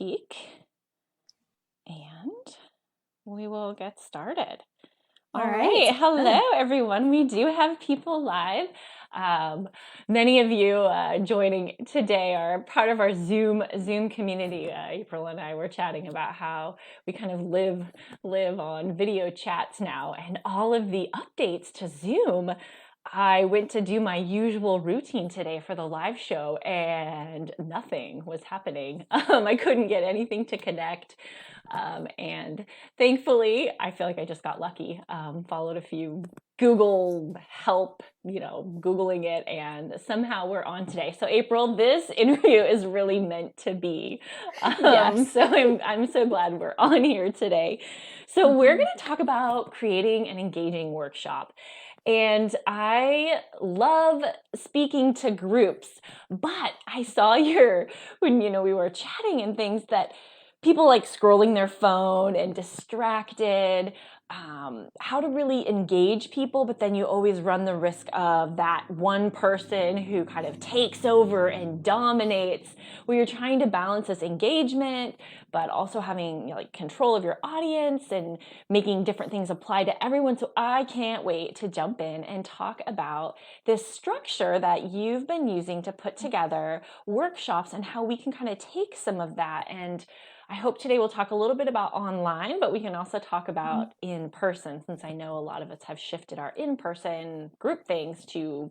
peek and we will get started. All right. Hello, everyone. We do have people live. Many of you joining today are part of our Zoom community. Aprylle and I were chatting about how we kind of live on video chats now, and all of the updates to Zoom. I went to do my usual routine today for the live show and nothing was happening. I couldn't get anything to connect. And thankfully, I feel like I just got lucky. Followed a few Google help, Googling it, and somehow we're on today. So Aprylle, this interview is really meant to be. Yes. So I'm so glad we're on here today. So we're going to talk about creating an engaging workshop. And I love speaking to groups, but I saw when we were chatting and things, that people like scrolling their phone and distracted, how to really engage people, but then you always run the risk of that one person who kind of takes over and dominates, where you're trying to balance this engagement, but also having control of your audience and making different things apply to everyone. So I can't wait to jump in and talk about this structure that you've been using to put together workshops and how we can kind of take some of that. And I hope today we'll talk a little bit about online, but we can also talk about in person, since I know a lot of us have shifted our in-person group things to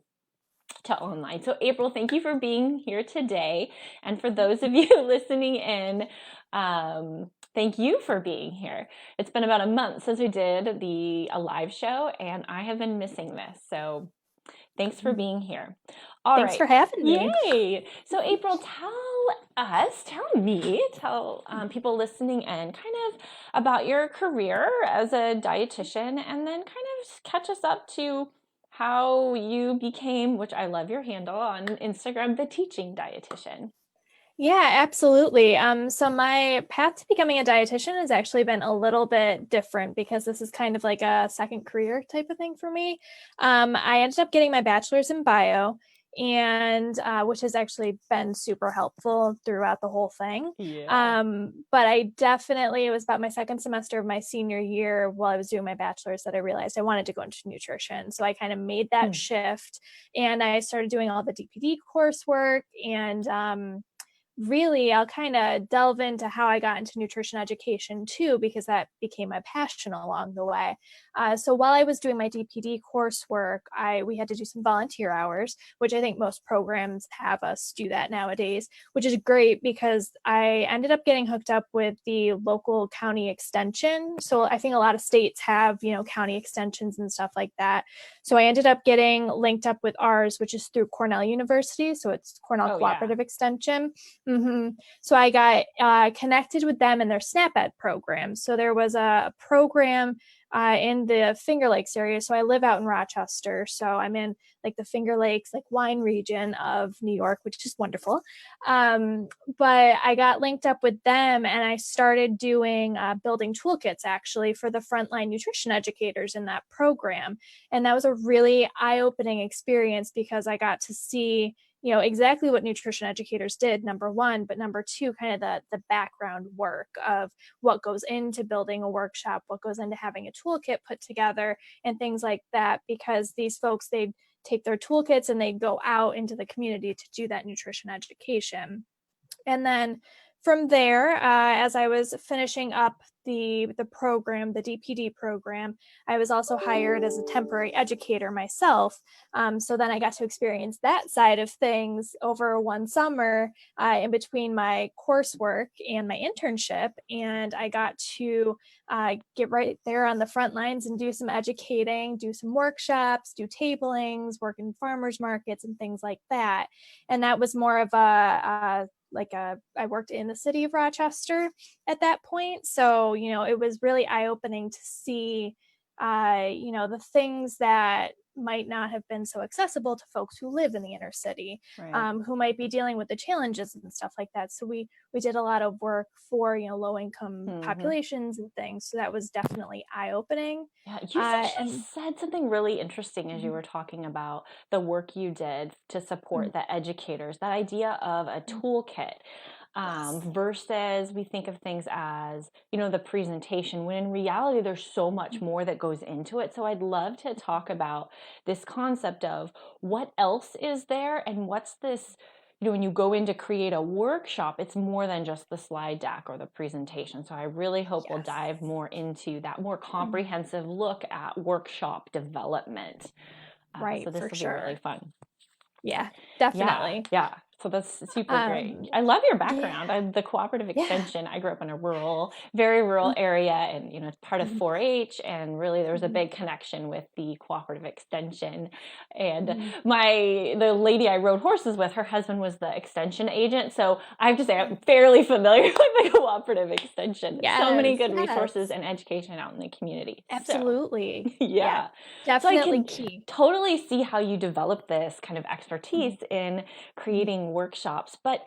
online. So Aprylle, thank you for being here today. And for those of you listening in, thank you for being here. It's been about a month since we did a live show, and I have been missing this. So thanks for being here. Thanks for having me. Yay. So Aprylle, tell people listening in kind of about your career as a dietitian, and then kind of catch us up to how you became, which I love your handle on Instagram, the teaching dietitian. Yeah, absolutely. So my path to becoming a dietitian has actually been a little bit different, because this is kind of like a second career type of thing for me. I ended up getting my bachelor's in bio, and which has actually been super helpful throughout the whole thing. Yeah. But it was about my second semester of my senior year while I was doing my bachelor's that I realized I wanted to go into nutrition. So I kind of made that shift, and I started doing all the DPD coursework, and really, I'll kind of delve into how I got into nutrition education too, because that became my passion along the way. So while I was doing my DPD coursework, we had to do some volunteer hours, which I think most programs have us do that nowadays, which is great because I ended up getting hooked up with the local county extension. So I think a lot of states have, county extensions and stuff like that. So I ended up getting linked up with ours, which is through Cornell University. So it's Cornell Cooperative Extension. So I got connected with them in their SNAP Ed program. So there was a program in the Finger Lakes area. So I live out in Rochester. So I'm in like the Finger Lakes, like wine region of New York, which is wonderful. But I got linked up with them, and I started doing building toolkits actually for the frontline nutrition educators in that program. And that was a really eye-opening experience, because I got to see exactly what nutrition educators did, number one, but number two, kind of the background work of what goes into building a workshop, what goes into having a toolkit put together, and things like that, because these folks, they'd take their toolkits and they'd go out into the community to do that nutrition education. And then from there, as I was finishing up the program, the DPD program, I was also hired as a temporary educator myself. So then I got to experience that side of things over one summer in between my coursework and my internship. And I got to get right there on the front lines and do some educating, do some workshops, do tablings, work in farmers markets and things like that. And that was more of I worked in the city of Rochester at that point. So, it was really eye-opening to see, the things that might not have been so accessible to folks who live in the inner city, Right. who might be dealing with the challenges and stuff like that. So we did a lot of work for, low-income populations and things. So that was definitely eye-opening. Yeah, you actually said something really interesting as you were talking about the work you did to support the educators, that idea of a toolkit. versus we think of things as, the presentation, when in reality, there's so much more that goes into it. So I'd love to talk about this concept of what else is there and what's this, when you go in to create a workshop, it's more than just the slide deck or the presentation. So I really hope we'll dive more into that more comprehensive look at workshop development. Right, so this will be really fun. Yeah, definitely. Yeah. So that's super great. I love your background. The cooperative extension, I grew up in a very rural area, and it's part of 4-H, and really there was a big connection with the cooperative extension. And the lady I rode horses with, her husband was the extension agent. So I have to say I'm fairly familiar with the cooperative extension. So many good resources and education out in the community. Absolutely. So, yeah. Definitely so I can key. Totally see how you develop this kind of expertise in creating workshops. But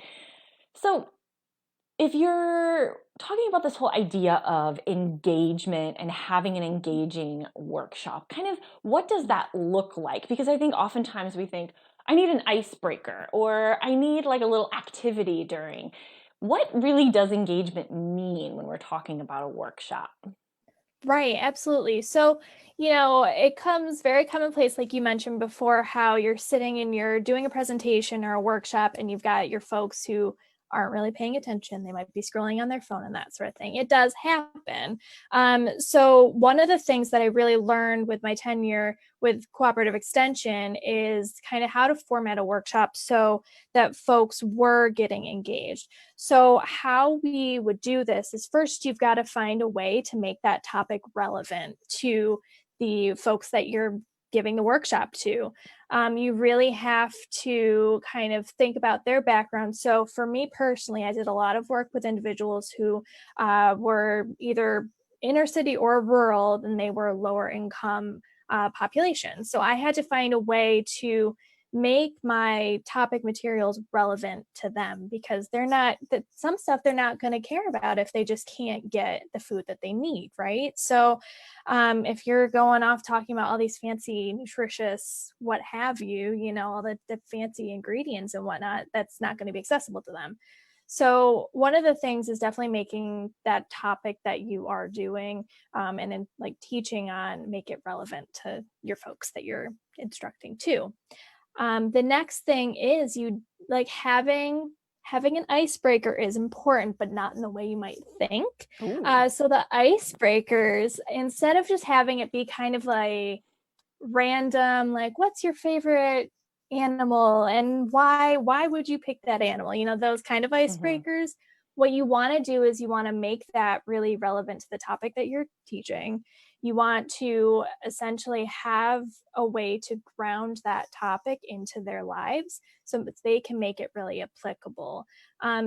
so if you're talking about this whole idea of engagement and having an engaging workshop, kind of what does that look like? Because I think oftentimes we think, I need an icebreaker, or I need like a little activity during. What really does engagement mean when we're talking about a workshop? Right, absolutely. So, it comes very commonplace, like you mentioned before, how you're sitting and you're doing a presentation or a workshop and you've got your folks who aren't really paying attention. They might be scrolling on their phone and that sort of thing. It does happen. So one of the things that I really learned with my tenure with cooperative extension is kind of how to format a workshop so that folks were getting engaged. So how we would do this is, first, you've got to find a way to make that topic relevant to the folks that you're giving the workshop to. You really have to kind of think about their background. So for me personally, I did a lot of work with individuals who were either inner city or rural, and they were lower income population. So I had to find a way to make my topic materials relevant to them, because some stuff they're not going to care about if they just can't get the food that they need, right? So if you're going off talking about all these fancy nutritious what have you, all the fancy ingredients and whatnot, that's not going to be accessible to them. So one of the things is definitely making that topic that you are doing and then like teaching on, make it relevant to your folks that you're instructing to. The next thing is having an icebreaker is important, but not in the way you might think. So the icebreakers, instead of just having it be kind of like random, like, what's your favorite animal and why would you pick that animal, those kind of icebreakers. What you want to do is you want to make that really relevant to the topic that you're teaching. You want to essentially have a way to ground that topic into their lives so that they can make it really applicable.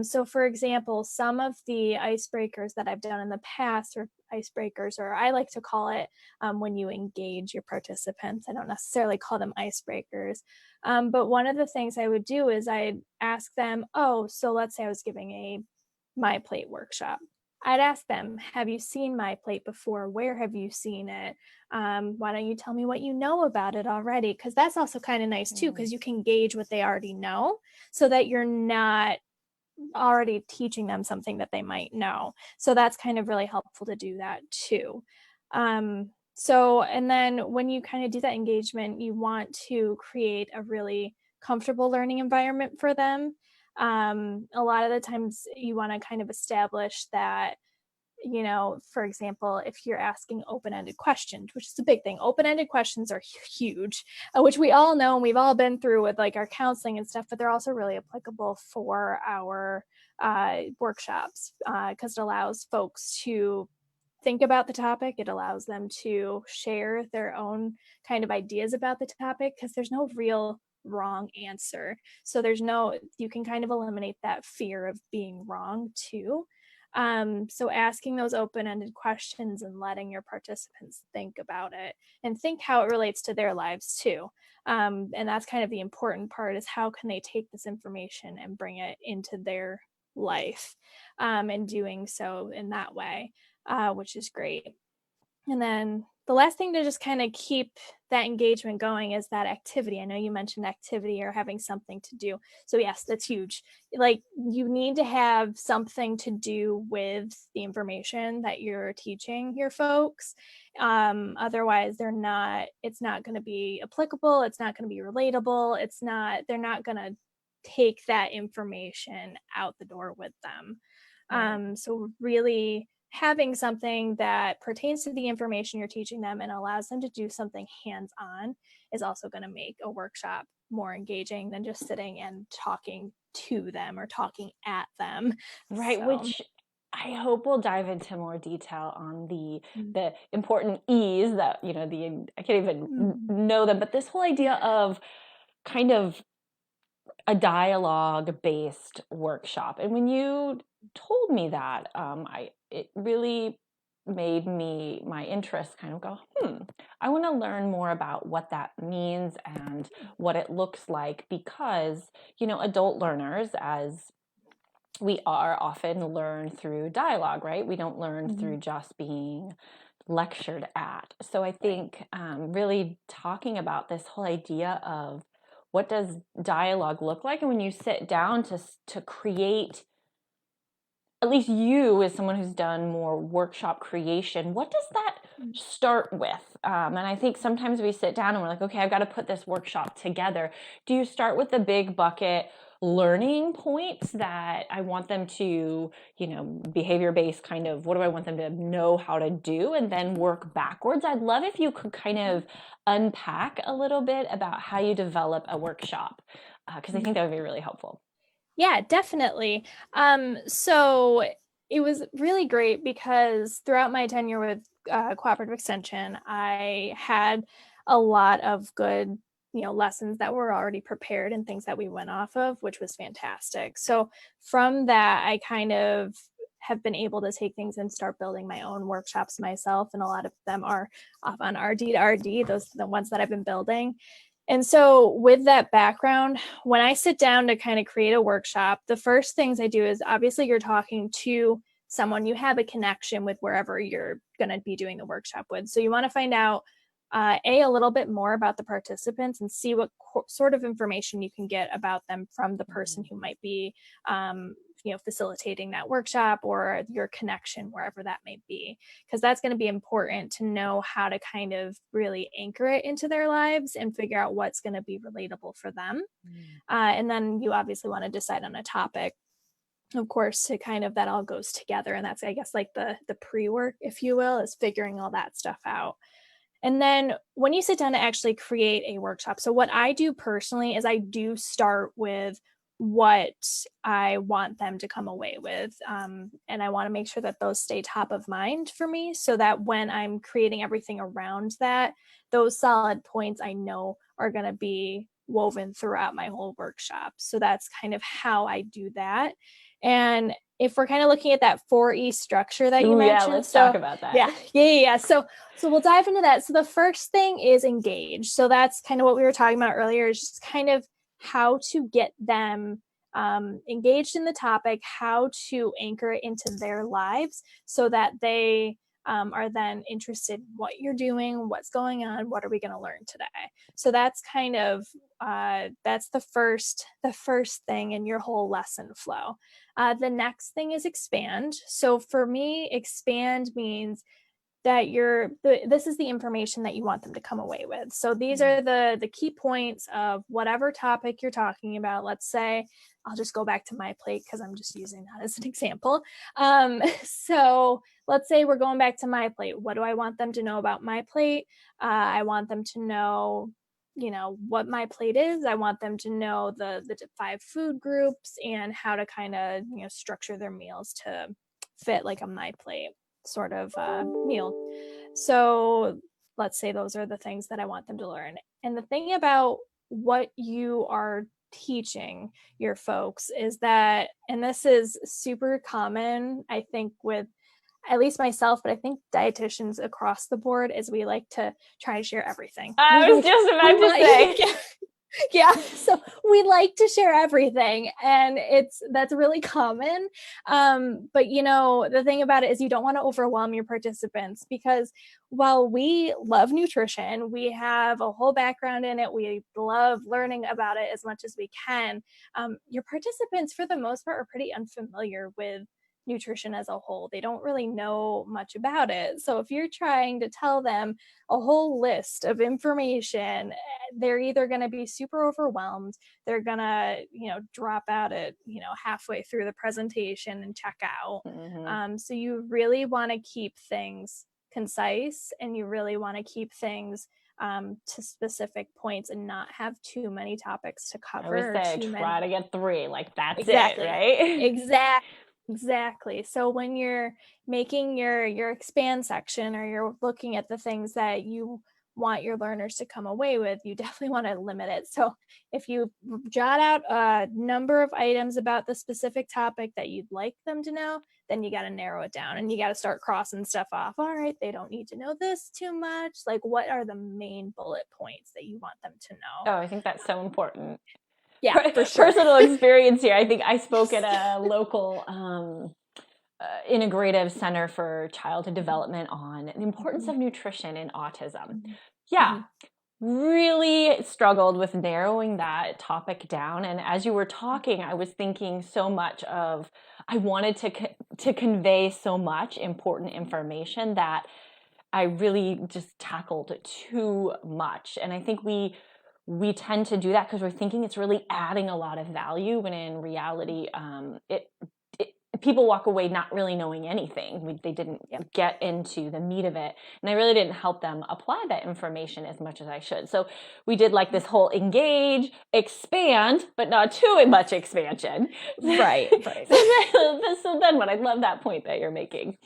So for example, some of the icebreakers that I've done in the past, or icebreakers, or I like to call it when you engage your participants. I don't necessarily call them icebreakers. But one of the things I would do is I'd ask them, so let's say I was giving a My Plate workshop. I'd ask them, have you seen My Plate before? Where have you seen it? Why don't you tell me what you know about it already? Because that's also kind of nice too, because you can gauge what they already know so that you're not already teaching them something that they might know. So that's kind of really helpful to do that too. And then when you kind of do that engagement, you want to create a really comfortable learning environment for them. A lot of the times you want to kind of establish that, for example, if you're asking open-ended questions, which is a big thing, open-ended questions are huge, which we all know and we've all been through with like our counseling and stuff, but they're also really applicable for our workshops because it allows folks to think about the topic. It allows them to share their own kind of ideas about the topic because there's no real wrong answer. So you can kind of eliminate that fear of being wrong too. So asking those open-ended questions and letting your participants think about it and think how it relates to their lives too. And that's kind of the important part, is how can they take this information and bring it into their life, and doing so in that way, which is great. And then the last thing to just kind of keep that engagement going is that activity. I know you mentioned activity or having something to do. So yes, that's huge. Like, you need to have something to do with the information that you're teaching your folks. Otherwise it's not going to be applicable. It's not going to be relatable. They're not going to take that information out the door with them. Right. So really having something that pertains to the information you're teaching them and allows them to do something hands-on is also going to make a workshop more engaging than just sitting and talking to them or talking at them. Right, So which I hope we'll dive into more detail on the important E's that, I can't even know them, but this whole idea of kind of a dialogue-based workshop. And when you told me that, it really made my interest kind of go, I want to learn more about what that means and what it looks like, because, adult learners, as we are, often learn through dialogue, right? We don't learn through just being lectured at. So I think really talking about this whole idea of what does dialogue look like, and when you sit down to create, at least you as someone who's done more workshop creation, what does that start with? And I think sometimes we sit down and we're like, okay, I've got to put this workshop together. Do you start with the big bucket learning points that I want them to, behavior-based kind of, what do I want them to know how to do, and then work backwards? I'd love if you could kind of unpack a little bit about how you develop a workshop, because I think that would be really helpful. Yeah, definitely. So it was really great because throughout my tenure with Cooperative Extension, I had a lot of good, lessons that were already prepared and things that we went off of, which was fantastic. So from that, I kind of have been able to take things and start building my own workshops myself. And a lot of them are off on RD2RD, those are the ones that I've been building. And so with that background, when I sit down to kind of create a workshop, the first things I do is, obviously you're talking to someone you have a connection with wherever you're going to be doing the workshop with. So you want to find out a little bit more about the participants and see what sort of information you can get about them from the person who might be facilitating that workshop, or your connection wherever that may be, because that's going to be important to know how to kind of really anchor it into their lives and figure out what's going to be relatable for them. And then you obviously want to decide on a topic, of course, to kind of, that all goes together. And that's, I guess, like the pre-work, if you will, is figuring all that stuff out. And then when you sit down to actually create a workshop, so what I do personally is I do start with what I want them to come away with. And I want to make sure that those stay top of mind for me, so that when I'm creating everything around that, those solid points I know are going to be woven throughout my whole workshop. So that's kind of how I do that. And if we're kind of looking at that 4E structure that you mentioned. Yeah, let's talk about that. Yeah. So we'll dive into that. So the first thing is engage. So that's kind of what we were talking about earlier, is just kind of how to get them engaged in the topic, how to anchor it into their lives so that they are then interested in what you're doing, what's going on, what are we going to learn today. So that's kind of that's the first thing in your whole lesson flow. The next thing is expand. So for me, expand means that this is the information that you want them to come away with. So these are the key points of whatever topic you're talking about. Let's say, I'll just go back to my plate because I'm just using that as an example. So let's say we're going back to my plate. What do I want them to know about my plate? I want them to know, what my plate is. I want them to know the 5 food groups and how to kind of, structure their meals to fit like a my plate sort of meal. So let's say those are the things that I want them to learn. And the thing about what you are teaching your folks is that, and this is super common, I think, with at least myself, but I think dietitians across the board, is we like to try to share everything. I was just about to say. Yeah, so we like to share everything, and that's really common. But the thing about it is you don't want to overwhelm your participants, because while we love nutrition, we have a whole background in it, we love learning about it as much as we can. Your participants, for the most part, are pretty unfamiliar with nutrition as a whole. They don't really know much about it. So if you're trying to tell them a whole list of information, they're either going to be super overwhelmed, they're going to, drop out at, halfway through the presentation and check out. So you really want to keep things concise, and you really want to keep things to specific points and not have too many topics to cover. I would say try to get 3, like that's exactly. it, right? Exactly. So when you're making your expand section, or you're looking at the things that you want your learners to come away with, you definitely want to limit it. So if you jot out a number of items about the specific topic that you'd like them to know, then you got to narrow it down, and you got to start crossing stuff off. All right, they don't need to know this too much. Like, what are the main bullet points that you want them to know? Oh, I think that's so important. Yeah, for sure. Personal experience here. I think I spoke at a local integrative center for childhood development on the importance of nutrition in autism. Yeah, really struggled with narrowing that topic down. And as you were talking, I was thinking so much of, I wanted to convey so much important information that I really just tackled too much. And I think we tend to do that because we're thinking it's really adding a lot of value, when in reality, people walk away not really knowing anything. They didn't get into the meat of it, and I really didn't help them apply that information as much as I should. So we did like this whole engage, expand, but not too much expansion. Right. So then what? I love that point that you're making.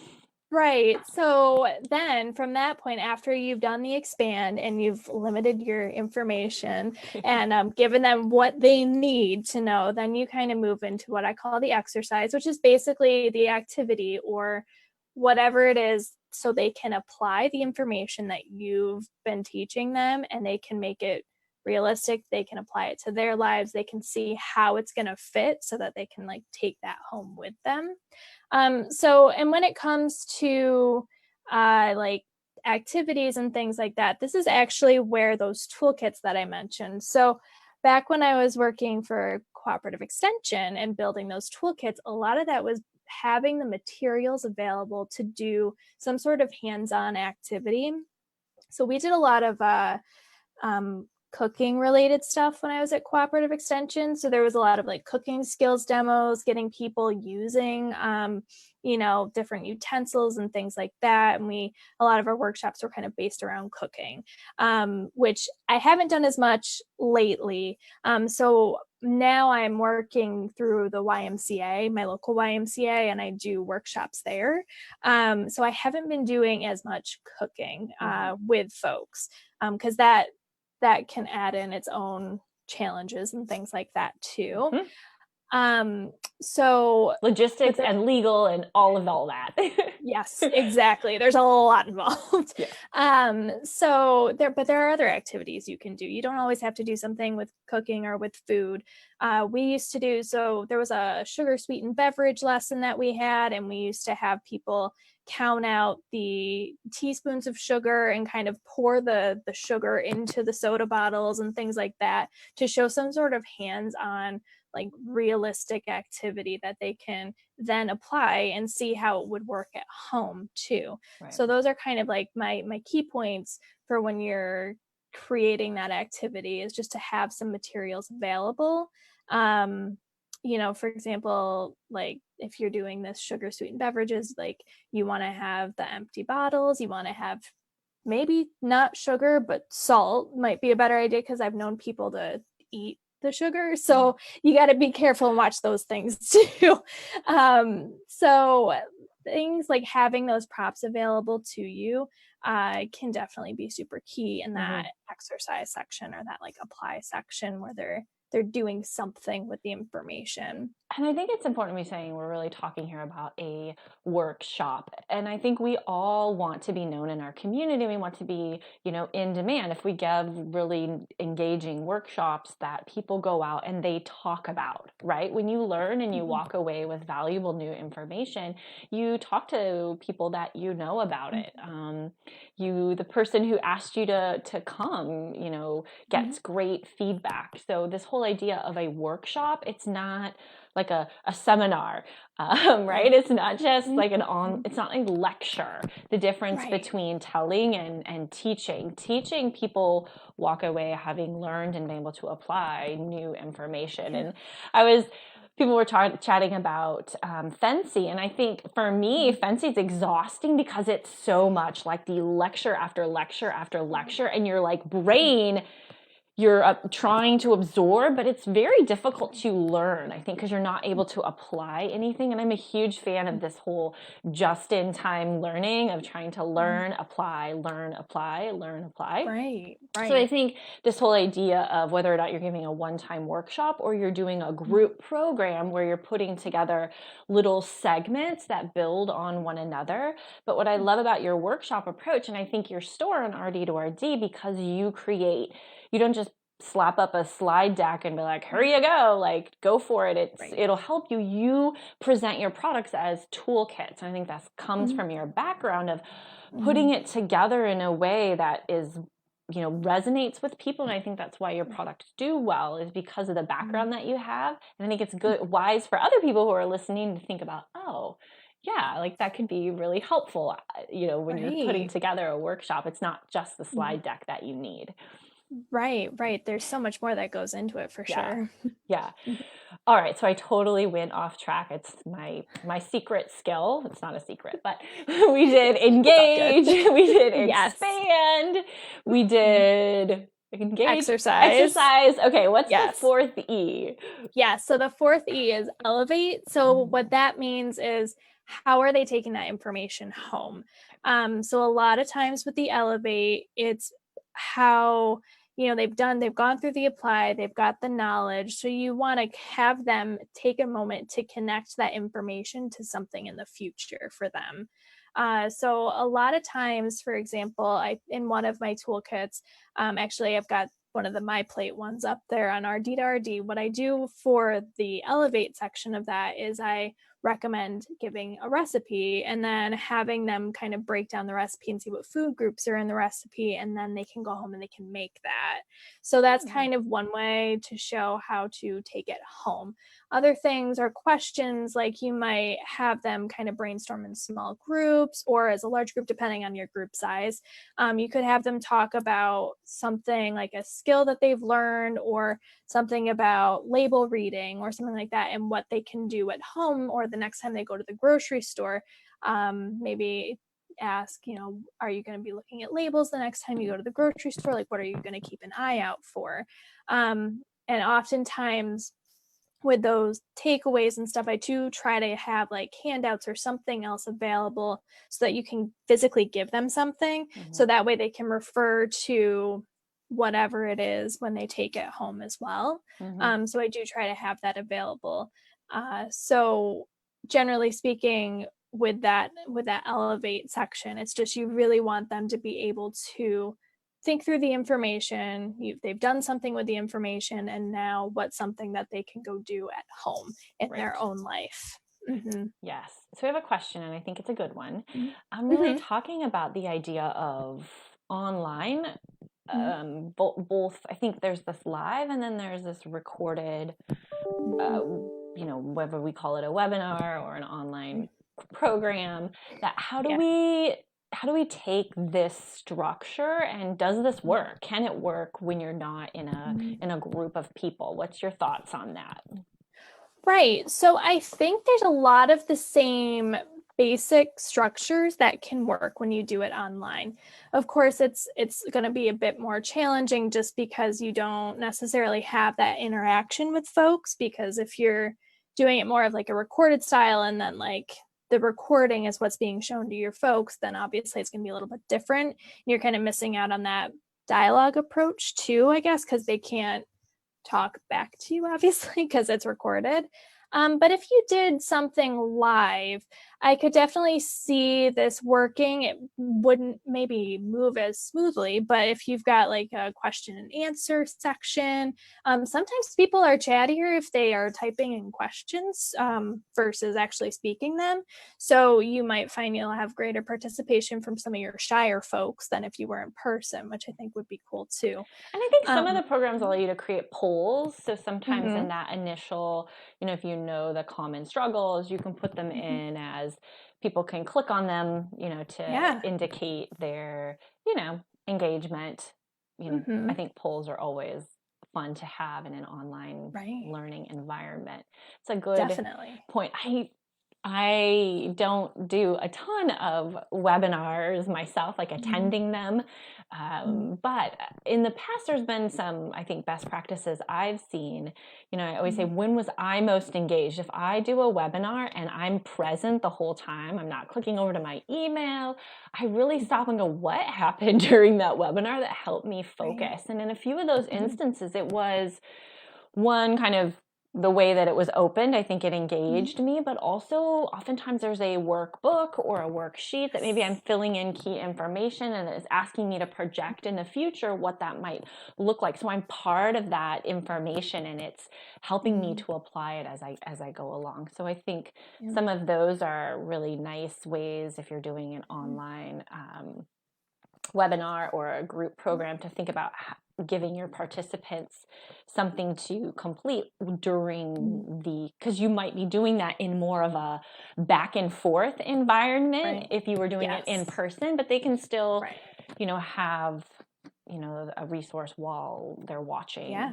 Right. So then from that point, after you've done the expand and you've limited your information and given them what they need to know, then you kind of move into what I call the exercise, which is basically the activity or whatever it is, so they can apply the information that you've been teaching them, and they can make it realistic. They can apply it to their lives. They can see how it's going to fit, so that they can like take that home with them. And when it comes to like activities and things like that, this is actually where those toolkits that I mentioned. So back when I was working for cooperative extension and building those toolkits, a lot of that was having the materials available to do some sort of hands-on activity. So we did a lot of cooking related stuff when I was at cooperative extension. So there was a lot of like cooking skills demos, getting people using, different utensils and things like that. And a lot of our workshops were kind of based around cooking, which I haven't done as much lately. So now I'm working through the YMCA, my local YMCA, and I do workshops there. So I haven't been doing as much cooking with folks, because that can add in its own challenges and things like that too. So logistics and legal and all that. Yes, exactly. There's a lot involved. Yeah. But there are other activities you can do. You don't always have to do something with cooking or with food. We used to do, so there was a sugar sweetened beverage lesson that we had, and we used to have people count out the teaspoons of sugar and kind of pour the sugar into the soda bottles and things like that, to show some sort of hands-on, like realistic activity that they can then apply and see how it would work at home too. Right. So those are kind of like my key points for when you're creating that activity, is just to have some materials available. For example, like if you're doing this sugar sweetened beverages, like you want to have the empty bottles, you want to have maybe not sugar, but salt might be a better idea, because I've known people to eat the sugar. So you got to be careful and watch those things too. So things like having those props available to you can definitely be super key in that exercise section, or that like apply section, where they're they're doing something with the information. And I think it's important to be saying we're really talking here about a workshop. And I think we all want to be known in our community. We want to be, in demand. If we give really engaging workshops that people go out and they talk about, right? When you learn and you walk away with valuable new information, you talk to people that you know about it. The person who asked you to come, gets great feedback. So this whole idea of a workshop, it's not like a seminar, right? It's not just like it's not like lecture. The difference between telling and teaching. Teaching, people walk away having learned and been able to apply new information. And people were chatting about Fancy, and I think for me, Fancy is exhausting because it's so much like the lecture after lecture after lecture, and your like brain, you're trying to absorb, but it's very difficult to learn, I think, because you're not able to apply anything. And I'm a huge fan of this whole just-in-time learning of trying to learn, apply, learn, apply, learn, apply. Right. So I think this whole idea of whether or not you're giving a one-time workshop or you're doing a group program where you're putting together little segments that build on one another. But what I love about your workshop approach, and I think your store on RD2RD, because you don't just slap up a slide deck and be like, here you go, like go for it. It'll help you. You present your products as toolkits. And I think that comes from your background of putting it together in a way that is, resonates with people. And I think that's why your products do well, is because of the background that you have. And I think it's wise for other people who are listening to think about, oh, yeah, like that could be really helpful, when you're putting together a workshop. It's not just the slide deck that you need. Right. There's so much more that goes into it for sure. Yeah. All right. So I totally went off track. It's my secret skill. It's not a secret, but we did engage. We did expand. We did Exercise. Okay. What's the fourth E? Yeah. So the fourth E is elevate. So what that means is, how are they taking that information home? So a lot of times with the elevate, it's how they've gone through the apply, they've got the knowledge. So you want to have them take a moment to connect that information to something in the future for them. So a lot of times, for example, in one of my toolkits, actually I've got one of the My Plate ones up there on RD2RD. What I do for the elevate section of that is I recommend giving a recipe and then having them kind of break down the recipe and see what food groups are in the recipe, and then they can go home and they can make that. So that's kind of one way to show how to take it home. Other things are questions, like you might have them kind of brainstorm in small groups or as a large group, depending on your group size. You could have them talk about something like a skill that they've learned, or something about label reading or something like that, and what they can do at home or the next time they go to the grocery store. Maybe ask, are you going to be looking at labels the next time you go to the grocery store? Like, what are you going to keep an eye out for? And oftentimes with those takeaways and stuff, I do try to have like handouts or something else available so that you can physically give them something. So that way they can refer to whatever it is when they take it home as well. So I do try to have that available. So generally speaking, with that elevate section, it's just, you really want them to be able to think through the information. They've done something with the information, and now what's something that they can go do at home in their own life. Yes. So we have a question, and I think it's a good one. I'm really talking about the idea of online, both, I think there's this live and then there's this recorded, whether we call it a webinar or an online program, that how do we take this structure, and does this work? Can it work when you're not in a group of people? What's your thoughts on that? Right. So I think there's a lot of the same basic structures that can work when you do it online. Of course, it's going to be a bit more challenging just because you don't necessarily have that interaction with folks, because if you're doing it more of like a recorded style and then like the recording is what's being shown to your folks, then obviously it's going to be a little bit different. You're kind of missing out on that dialogue approach too, I guess, because they can't talk back to you, obviously, because it's recorded. But if you did something live, I could definitely see this working. It wouldn't maybe move as smoothly, but if you've got like a question and answer section, sometimes people are chattier if they are typing in questions versus actually speaking them. So you might find you'll have greater participation from some of your shyer folks than if you were in person, which I think would be cool too. And I think some of the programs allow you to create polls. So sometimes in Mm-hmm. that initial, if you know the common struggles, you can put them in as people can click on them, to indicate their, engagement. I think polls are always fun to have in an online learning environment. It's a good point. I don't do a ton of webinars myself, like attending them. But in the past, there's been some, I think, best practices I've seen. I always say, when was I most engaged? If I do a webinar and I'm present the whole time, I'm not clicking over to my email, I really stop and go, what happened during that webinar that helped me focus? And in a few of those instances, it was one, kind of the way that it was opened. I think it engaged me, but also oftentimes there's a workbook or a worksheet that maybe I'm filling in key information and it's asking me to project in the future what that might look like. So I'm part of that information and it's helping me to apply it as I go along. So I think some of those are really nice ways if you're doing an online webinar or a group program to think about giving your participants something to complete during because you might be doing that in more of a back and forth environment if you were doing it in person, but they can still, have, a resource while they're watching. Yeah.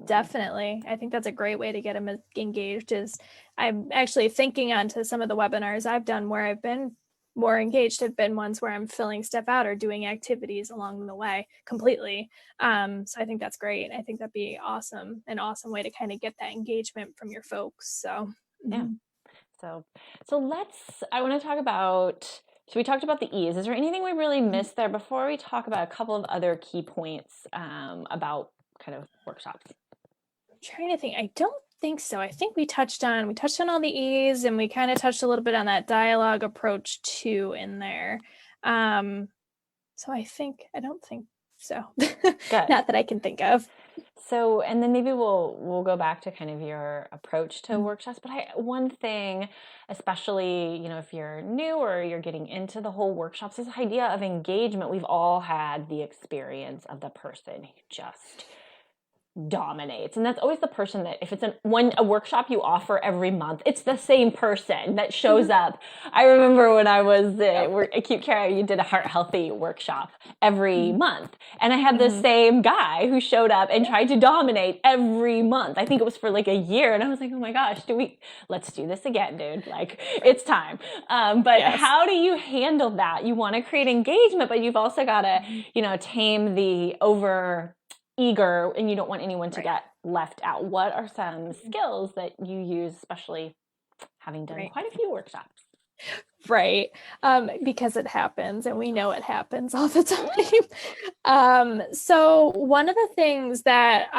Definitely. I think that's a great way to get them engaged. Is I'm actually thinking onto some of the webinars I've done where I've been more engaged have been ones where I'm filling stuff out or doing activities along the way completely. So I think that's great. I think that'd be awesome. An awesome way to kind of get that engagement from your folks. So yeah. So I want to talk about, so we talked about the ease. Is there anything we really missed there before we talk about a couple of other key points about kind of workshops? I'm trying to think. I don't think so. I think we touched on all the E's and we kind of touched a little bit on that dialogue approach too in there. So I don't think so. Not that I can think of. So, and then maybe we'll go back to kind of your approach to workshops. But one thing, especially, if you're new or you're getting into the whole workshops, this idea of engagement. We've all had the experience of the person who just dominates, and that's always the person that if it's a workshop you offer every month, it's the same person that shows up. I remember when I was acute care, you did a heart healthy workshop every month, and I had the same guy who showed up and tried to dominate every month. I think it was for like a year, and I was like, oh my gosh, let's do this again, dude, like it's time. But how do you handle that? You want to create engagement, but you've also got to tame the over eager, and you don't want anyone to get left out. What are some skills that you use, especially having done quite a few workshops? Right. Because it happens and we know it happens all the time. So one of the things that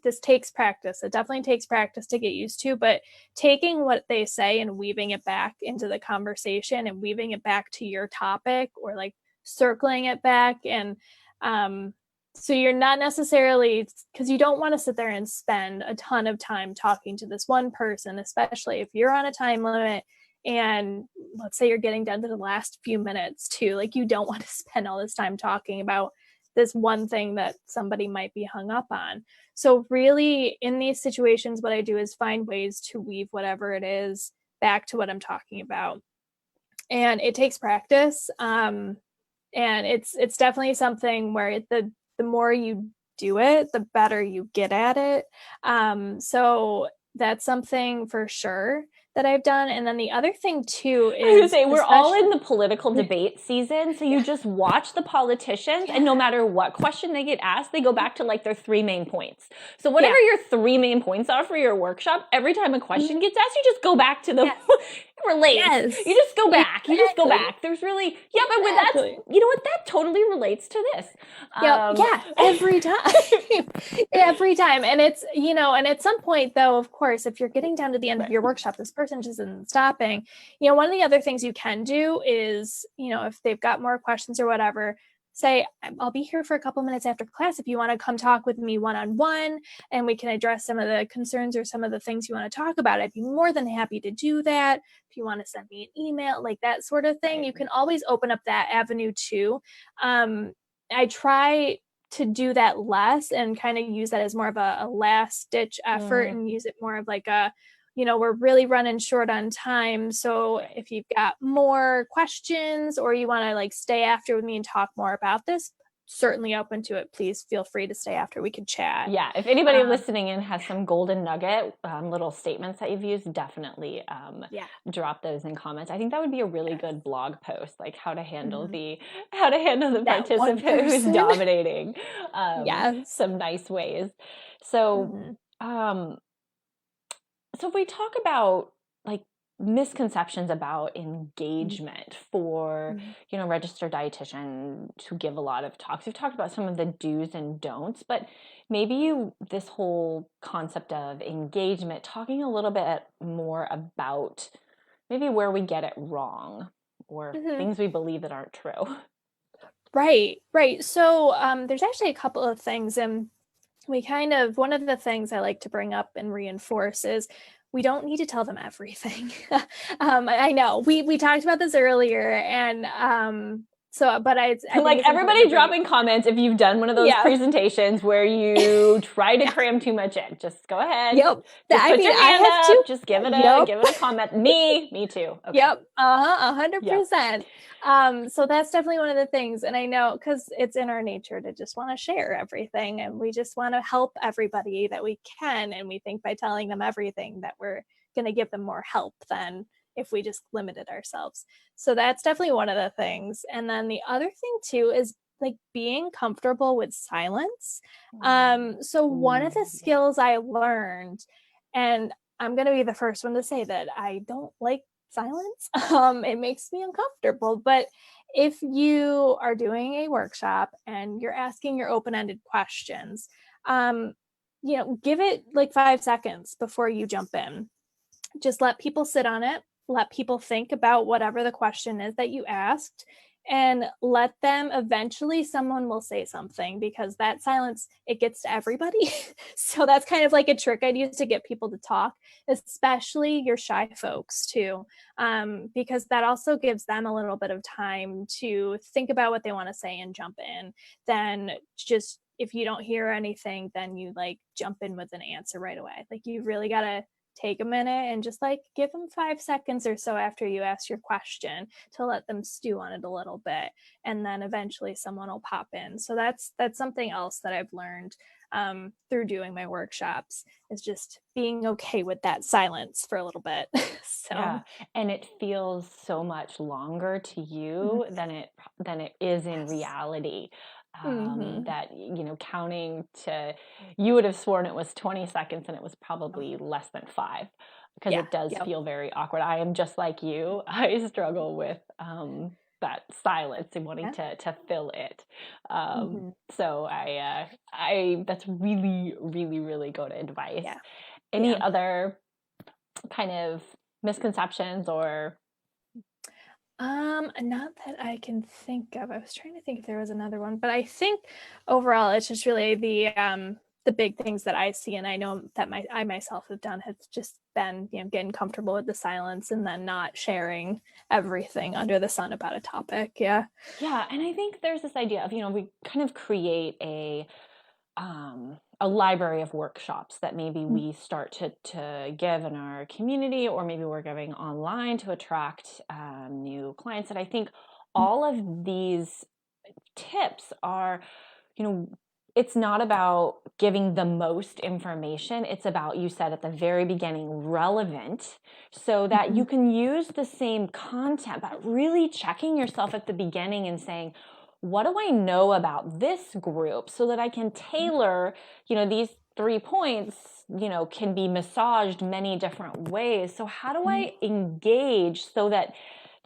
this takes practice, it definitely takes practice to get used to, but taking what they say and weaving it back into the conversation and weaving it back to your topic or like circling it back. And, so you're not necessarily, because you don't want to sit there and spend a ton of time talking to this one person, especially if you're on a time limit and let's say you're getting down to the last few minutes too, like you don't want to spend all this time talking about this one thing that somebody might be hung up on. So really in these situations, what I do is find ways to weave whatever it is back to what I'm talking about. And it takes practice. And it's definitely something where the more you do it, the better you get at it. So that's something for sure that I've done. And then the other thing too is, I was gonna say, we're all in the political debate season. So you just watch the politicians and no matter what question they get asked, they go back to like their 3 main points. So whatever your 3 main points are for your workshop, every time a question gets asked, you just go back to them. relates. Yes. You just go back. Exactly. You just go back. There's really, yeah, but with that's, you know what, that totally relates to this. Yeah, every time. Every time. And it's, you know, and at some point though, of course, if you're getting down to the end of your workshop, this person just isn't stopping. You know, one of the other things you can do is, you know, if they've got more questions or whatever, say, I'll be here for a couple minutes after class if you want to come talk with me one-on-one and we can address some of the concerns or some of the things you want to talk about. I'd be more than happy to do that. If you want to send me an email, like that sort of thing, you can always open up that avenue too. I try to do that less and kind of use that as more of a last ditch effort and use it more of like a, you know, we're really running short on time. So if you've got more questions or you want to like stay after with me and talk more about this, certainly open to it. Please feel free to stay after. We can chat. Yeah. If anybody listening in has some golden nugget, little statements that you've used, definitely drop those in comments. I think that would be a really good blog post, like how to handle the participant who's dominating. Some nice ways. So, so if we talk about like misconceptions about engagement for, you know, registered dietitian to give a lot of talks, we've talked about some of the do's and don'ts, but maybe this whole concept of engagement, talking a little bit more about maybe where we get it wrong or things we believe that aren't true. Right. So there's actually a couple of things, and we kind of, one of the things I like to bring up and reinforce is we don't need to tell them everything. I know we talked about this earlier, and but I like everybody dropping comments if you've done one of those presentations where you try to cram too much in. Just go ahead. Just put your hand up. Just give it a comment. Me too. Okay. 100%. So that's definitely one of the things. And I know because it's in our nature to just want to share everything and we just want to help everybody that we can. And we think by telling them everything that we're going to give them more help than if we just limited ourselves. So that's definitely one of the things. And then the other thing too is like being comfortable with silence. So one of the skills I learned, and I'm going to be the first one to say that I don't like silence. It makes me uncomfortable. But if you are doing a workshop and you're asking your open-ended questions, you know, give it like 5 seconds before you jump in. Just let people sit on it. Let people think about whatever the question is that you asked, and let them, eventually someone will say something, because that silence, it gets to everybody. So that's kind of like a trick I'd use to get people to talk, especially your shy folks too, because that also gives them a little bit of time to think about what they want to say and jump in. Then just, if you don't hear anything, then you like jump in with an answer right away. Like you really got to take a minute and just like give them 5 seconds or so after you ask your question to let them stew on it a little bit, and then eventually someone will pop in. So that's something else that I've learned through doing my workshops, is just being okay with that silence for a little bit. So yeah, and it feels so much longer to you than it is in reality. That, you know, counting to, you would have sworn it was 20 seconds and it was probably less than 5, because it does feel very awkward. I am just like you. I struggle with that silence and wanting to fill it. So I that's really, really, really good advice. Any other kind of misconceptions or? Not that I can think of. I was trying to think if there was another one, but I think overall it's just really the big things that I see, and I know that I myself have done, have just been, you know, getting comfortable with the silence and then not sharing everything under the sun about a topic. Yeah, and I think there's this idea of, you know, we kind of create a library of workshops that maybe we start to give in our community, or maybe we're giving online to attract new clients. And I think all of these tips are, you know, it's not about giving the most information. It's about, you said at the very beginning, relevant, so that you can use the same content, but really checking yourself at the beginning and saying, what do I know about this group, so that I can tailor, you know, 3 points, can be massaged many different ways. So how do I engage so that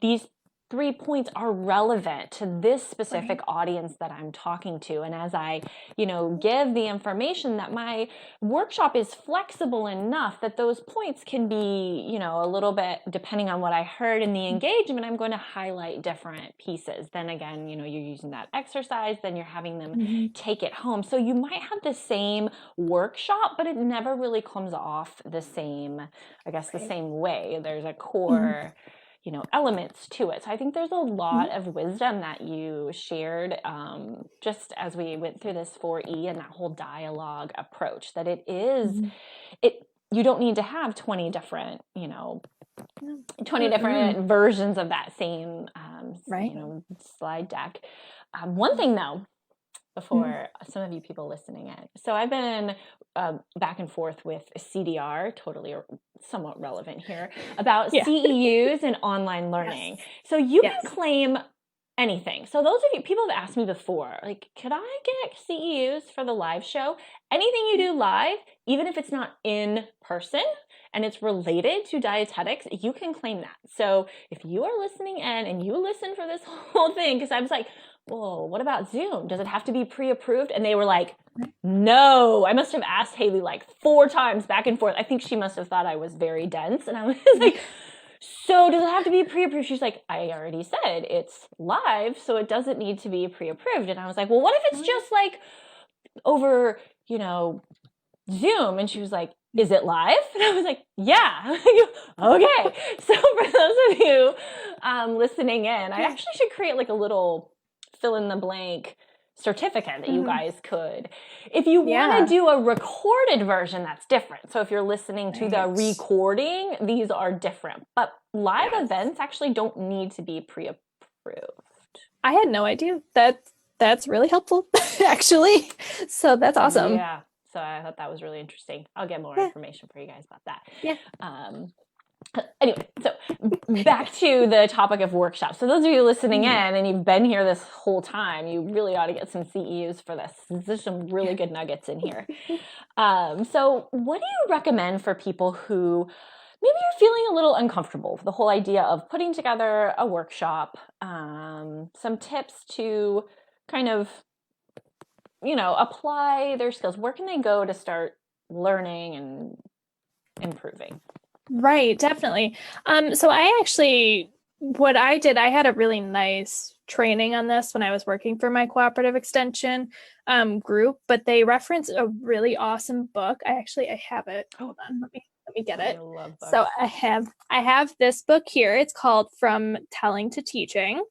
these 3 points are relevant to this specific audience that I'm talking to? And as I, give the information, that my workshop is flexible enough that those points can be, a little bit, depending on what I heard in the engagement, I'm going to highlight different pieces. Then again, you're using that exercise, then you're having them take it home. So you might have the same workshop, but it never really comes off the same, the same way. There's a core elements to it. So I think there's a lot of wisdom that you shared just as we went through this 4E and that whole dialogue approach, that it is, you don't need to have 20 different, 20 different versions of that same, slide deck. One thing though, before some of you people listening in. So I've been back and forth with CDR, totally somewhat relevant here, about CEUs and online learning. So you can claim anything. So those of you, people have asked me before, like, could I get CEUs for the live show? Anything you do live, even if it's not in person and it's related to dietetics, you can claim that. So if you are listening in and you listen for this whole thing, because I was like, whoa, what about Zoom? Does it have to be pre-approved? And they were like, no. I must have asked Haley like 4 times back and forth. I think she must have thought I was very dense. And I was like, so does it have to be pre-approved? She's like, I already said it's live, so it doesn't need to be pre-approved. And I was like, well, what if it's just like over, Zoom? And she was like, is it live? And I was like, yeah. Okay. So for those of you listening in, I actually should create like a little fill in the blank certificate that you guys could. If you want to do a recorded version, that's different. So if you're listening to the recording, these are different. But live events actually don't need to be pre-approved. I had no idea. That's really helpful, actually. So that's awesome. Yeah. So I thought that was really interesting. I'll get more information for you guys about that. Yeah. Anyway, so back to the topic of workshops. So those of you listening in and you've been here this whole time, you really ought to get some CEUs for this. There's some really good nuggets in here. So what do you recommend for people who maybe are feeling a little uncomfortable with the whole idea of putting together a workshop? Some tips to kind of, apply their skills. Where can they go to start learning and improving? Right, definitely. So what I did, I had a really nice training on this when I was working for my cooperative extension group, but they reference a really awesome book. I have it. Hold on, let me get it. I love books. So I have this book here. It's called From Telling to Teaching,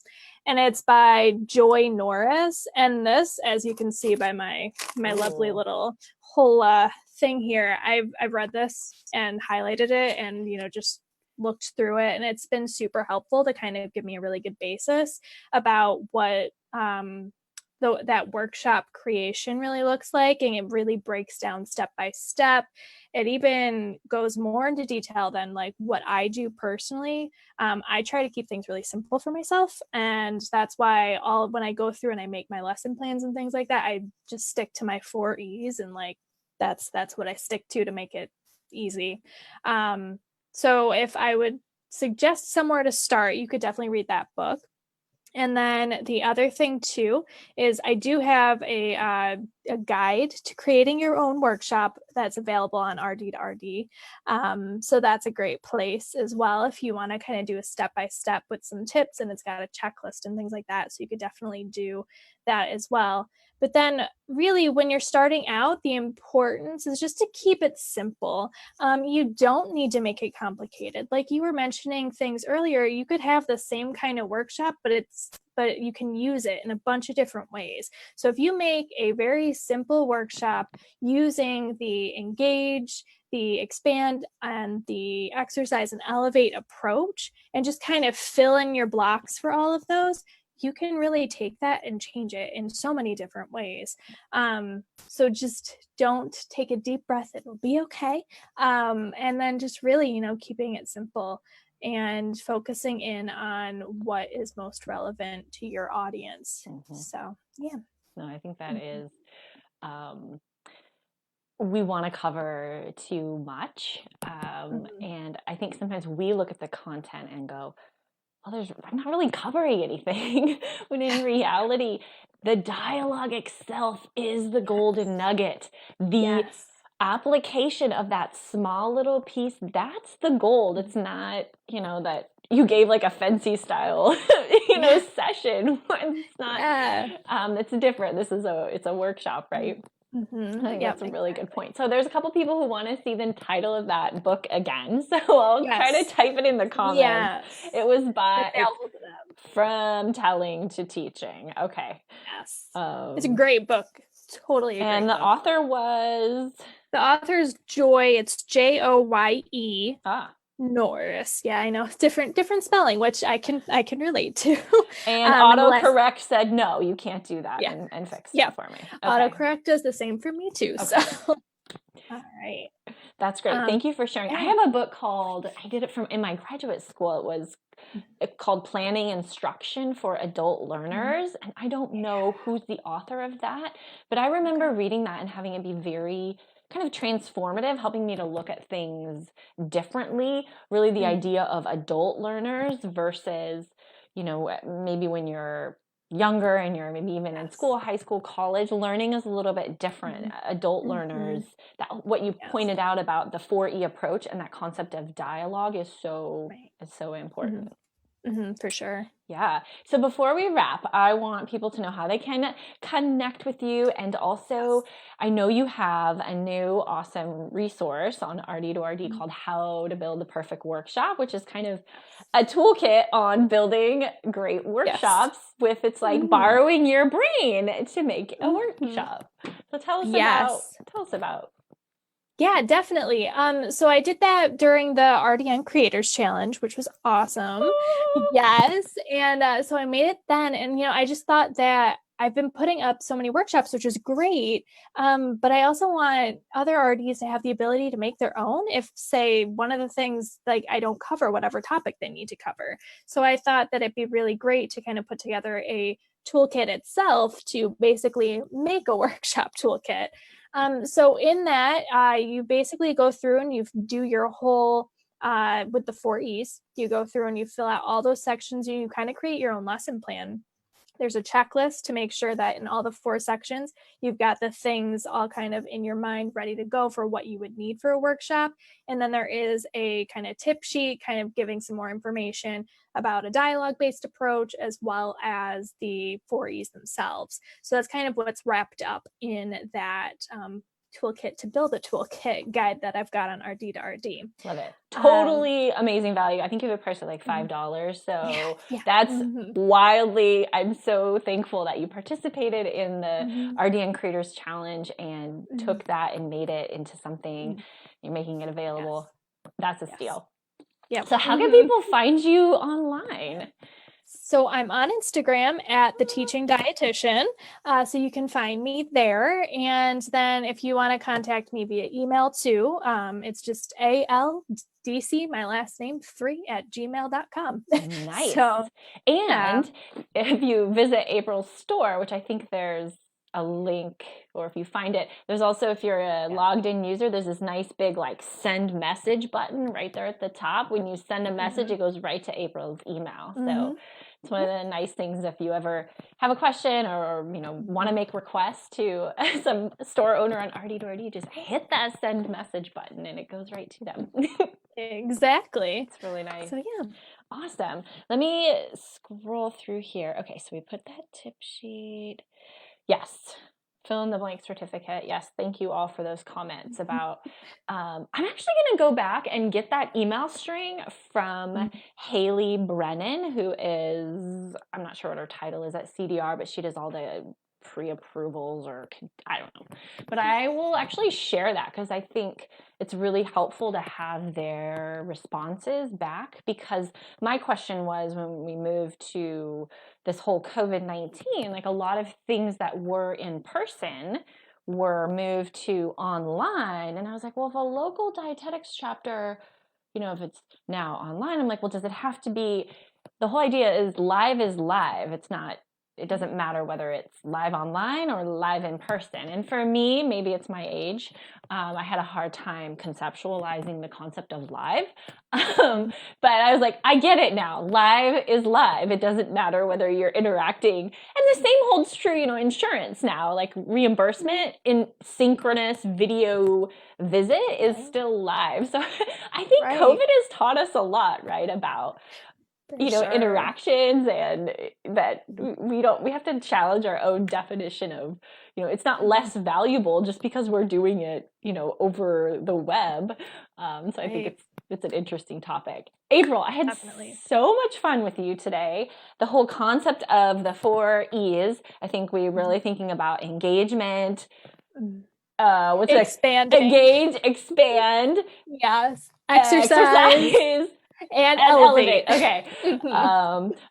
and it's by Joy Norris. And this, as you can see by my lovely little whole thing here, I've read this and highlighted it and just looked through it, and it's been super helpful to kind of give me a really good basis about what that workshop creation really looks like, and it really breaks down step by step. It even goes more into detail than like what I do personally. I try to keep things really simple for myself, and that's why when I go through and I make my lesson plans and things like that, I just stick to my 4 E's, and like that's what I stick to make it easy. So if I would suggest somewhere to start, you could definitely read that book. And then the other thing too is I do have a guide to creating your own workshop that's available on RD2RD. So that's a great place as well if you want to kind of do a step-by-step with some tips, and it's got a checklist and things like that. So you could definitely do that as well. But then really when you're starting out, the importance is just to keep it simple. You don't need to make it complicated. Like you were mentioning things earlier, you could have the same kind of workshop, but you can use it in a bunch of different ways. So if you make a very simple workshop using the engage, the expand, and the exercise and elevate approach, and just kind of fill in your blocks for all of those, you can really take that and change it in so many different ways. So just take a deep breath. It will be okay. And then just really, keeping it simple and focusing in on what is most relevant to your audience. So, yeah. No, I think that is we want to cover too much. And I think sometimes we look at the content and go, well, I'm not really covering anything. When in reality, the dialogue itself is the golden nugget. The application of that small little piece, that's the gold. It's not, that you gave like a fancy style, session. It's not, it's different. It's a workshop, right? I think that's a really good point. So there's a couple people who want to see the title of that book again. So I'll try to type it in the comments. It was From Telling to Teaching. Okay. Yes. It's a great book. Totally. And the author was? The author's Joy. It's Joye. Norris. Yeah, I know. Different spelling, which I can relate to. And autocorrect said, no, you can't do that and fix it for me. Okay. Autocorrect does the same for me too. Okay. So all right. That's great. Thank you for sharing. I have a book called, I did it in my graduate school. It was called Planning Instruction for Adult Learners. And I don't know who's the author of that, but I remember reading that and having it be very kind of transformative, helping me to look at things differently. Really the idea of adult learners versus, maybe when you're younger and you're maybe even in school, high school, college, learning is a little bit different. Adult learners, what you pointed out about the 4E approach and that concept of dialogue is so important. For sure. Yeah. So before we wrap, I want people to know how they can connect with you. And also, I know you have a new awesome resource on RD2RD called How to Build the Perfect Workshop, which is kind of a toolkit on building great workshops with it's like borrowing your brain to make a workshop. So tell us about. Yeah, definitely. So I did that during the RDN Creators Challenge, which was awesome. Yes. And so I made it then. And, I just thought that I've been putting up so many workshops, which is great. But I also want other RDs to have the ability to make their own if, say, one of the things, like I don't cover whatever topic they need to cover. So I thought that it'd be really great to kind of put together a toolkit itself to basically make a workshop toolkit. So in that, you basically go through and you do your whole, with the 4Es, you go through and you fill out all those sections and you kind of create your own lesson plan. There's a checklist to make sure that in all the 4 sections, you've got the things all kind of in your mind ready to go for what you would need for a workshop. And then there is a kind of tip sheet, kind of giving some more information about a dialogue-based approach, as well as the 4Es themselves. So that's kind of what's wrapped up in that toolkit to build a toolkit guide that I've got on RD2RD. Love it. Totally amazing value. I think you have a price of like $5. So that's wildly, I'm so thankful that you participated in the RDN Creators Challenge and took that and made it into something, you're making it available. That's a steal. Yeah. So how can people find you online? So I'm on Instagram at The Teaching Dietitian. So you can find me there. And then if you want to contact me via email too, it's just ALDC, my last name, 3@gmail.com. Nice. And if you visit Apryle's store, which I think there's a link, or if you find it, there's also, if you're a logged in user, there's this nice big like send message button right there at the top. When you send a message, it goes right to Apryle's email. So it's one of the nice things if you ever have a question or want to make requests to some store owner on RD2RD, just hit that send message button and it goes right to them. Exactly. It's really nice. So yeah. Awesome. Let me scroll through here. Okay, so we put that tip sheet. Yes. Fill in the blank certificate. Yes. Thank you all for those comments about, I'm actually going to go back and get that email string from Haley Brennan, who is, I'm not sure what her title is at CDR, but she does all the pre-approvals or I don't know, but I will actually share that because I think it's really helpful to have their responses back, because my question was when we moved to this whole COVID-19, like a lot of things that were in person were moved to online. And I was like, well, if a local dietetics chapter, if it's now online, I'm like, well, does it have to be, the whole idea is live. It's not it doesn't matter whether it's live online or live in person. And for me, maybe it's my age. I had a hard time conceptualizing the concept of live. But I was like, I get it now. Live is live. It doesn't matter whether you're interacting. And the same holds true, insurance now. Like reimbursement in synchronous video visit is still live. So I think COVID has taught us a lot, right, about interactions, and that we have to challenge our own definition of, it's not less valuable just because we're doing it, over the web. So I think it's an interesting topic. Aprylle, I had so much fun with you today. The whole concept of the 4 E's, I think we're really thinking about engagement, expanding, engage, expand, yes, exercise. And elevate. Okay.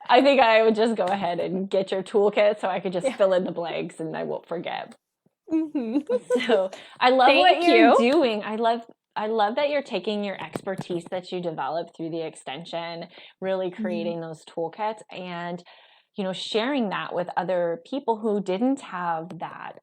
I think I would just go ahead and get your toolkit so I could just fill in the blanks and I won't forget. So I love what you're doing. I love that you're taking your expertise that you developed through the extension, really creating those toolkits and, sharing that with other people who didn't have that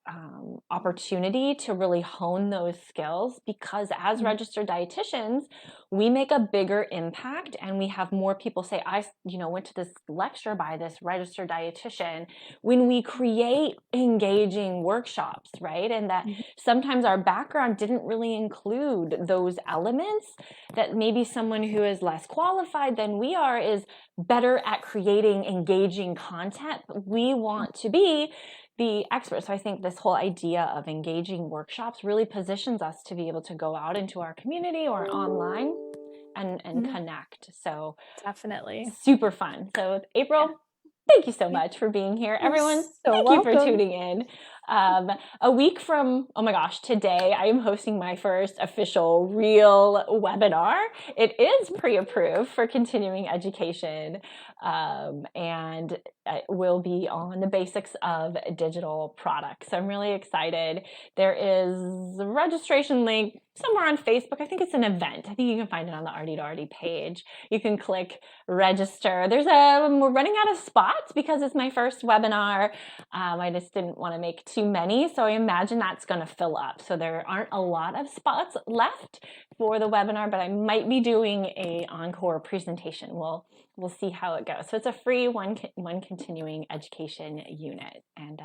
opportunity to really hone those skills, because as registered dietitians, we make a bigger impact and we have more people say, I went to this lecture by this registered dietitian, when we create engaging workshops, right? And that sometimes our background didn't really include those elements, that maybe someone who is less qualified than we are is better at creating engaging content. We want to be the experts. So I think this whole idea of engaging workshops really positions us to be able to go out into our community or online and connect. So definitely super fun. So Aprylle, thank you so much for being here. Everyone, thank you for tuning in. A week from, oh my gosh, today I am hosting my first official real webinar. It is pre-approved for continuing education, and it will be on the basics of digital products. So I'm really excited. There is a registration link somewhere on Facebook. I think it's an event. I think you can find it on the RD2RD page. You can click register. We're running out of spots because it's my first webinar. I just didn't want to make too many, so I imagine that's going to fill up. So there aren't a lot of spots left for the webinar, but I might be doing a encore presentation. We'll see how it goes. So it's a free one continuing education unit, and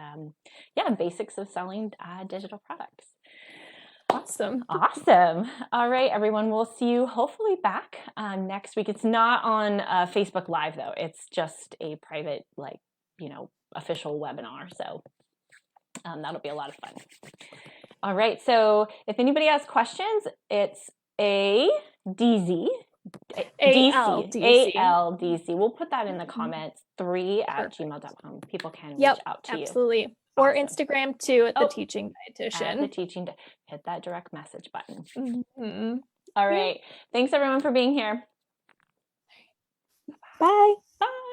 basics of selling digital products. Awesome. All right, everyone. We'll see you hopefully back next week. It's not on Facebook Live though. It's just a private, official webinar. So that'll be a lot of fun. All right. So if anybody has questions, it's ALDC. We'll put that in the comments. 3@gmail.com. People can reach out to you. Absolutely. Or Instagram too, at the Teaching Dietitian. Hit that direct message button. All right. Thanks everyone for being here. Bye. Bye.